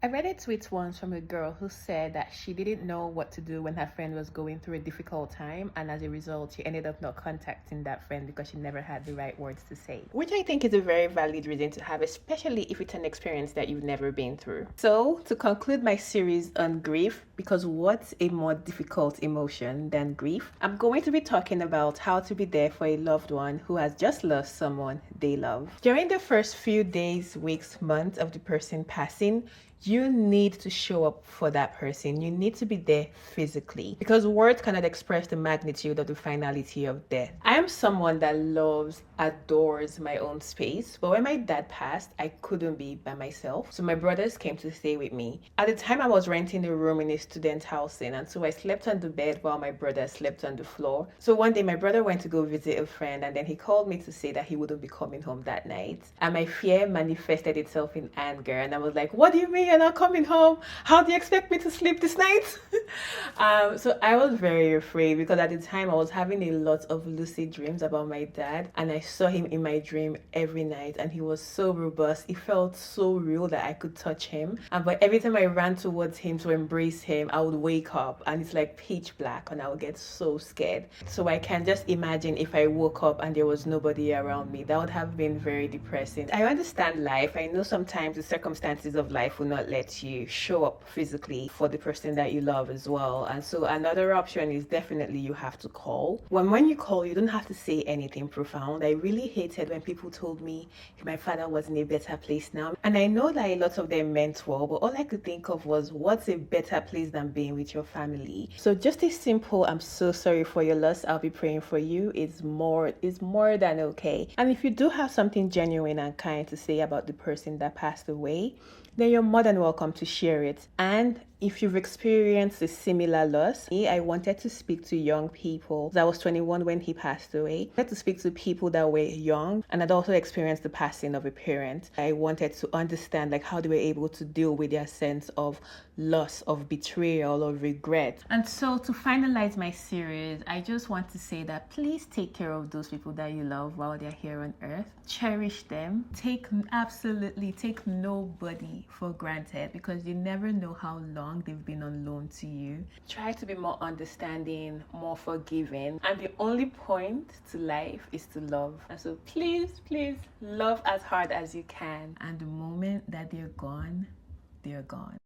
I read a tweet once from a girl who said that she didn't know what to do when her friend was going through a difficult time, and as a result, she ended up not contacting that friend because she never had the right words to say. Which I think is a very valid reason to have, especially if it's an experience that you've never been through. So, to conclude my series on grief, because what's a more difficult emotion than grief, I'm going to be talking about how to be there for a loved one who has just lost someone they love. During the first few days, weeks, months of the person passing, you need to show up for that person. You need to be there physically because words cannot express the magnitude of the finality of death. I am someone that loves, adores my own space, but when my dad passed, I couldn't be by myself. So my brothers came to stay with me. At the time, I was renting a room in a student housing, and so I slept on the bed while my brother slept on the floor. So one day, my brother went to go visit a friend, and then he called me to say that he wouldn't be coming home that night. And my fear manifested itself in anger, and I was like, "What do you mean you're not coming home? How do you expect me to sleep this night?" So I was very afraid because at the time I was having a lot of lucid dreams about my dad, and I saw him in my dream every night, and he was so robust. It felt so real that I could touch him. But every time I ran towards him to embrace him, I would wake up and it's like pitch black, and I would get so scared. So I can just imagine if I woke up and there was nobody around me. That would have been very depressing. I understand life. I know sometimes the circumstances of life will not let you show up physically for the person that you love as well. And so another option is definitely you have to call. When you call, you don't have to say anything profound. I really hated when people told me my father was in a better place now. And I know that a lot of them meant well, but all I could think of was, what's a better place than being with your family? So just a simple, "I'm so sorry for your loss, I'll be praying for you," is more than okay. And if you do have something genuine and kind to say about the person that passed away, then you're more than welcome to share it. And if you've experienced a similar loss, I wanted to speak to young people. I was 21 when he passed away. I wanted to speak to people that were young and had also experienced the passing of a parent. I wanted to understand how they were able to deal with their sense of loss, of betrayal, of regret. And so to finalize my series, I just want to say that please take care of those people that you love while they're here on earth. Cherish them. Absolutely take nobody for granted because you never know how long they've been on loan to you. Try to be more understanding, more forgiving, and the only point to life is to love. And so please love as hard as you can, and the moment that they're gone, they're gone.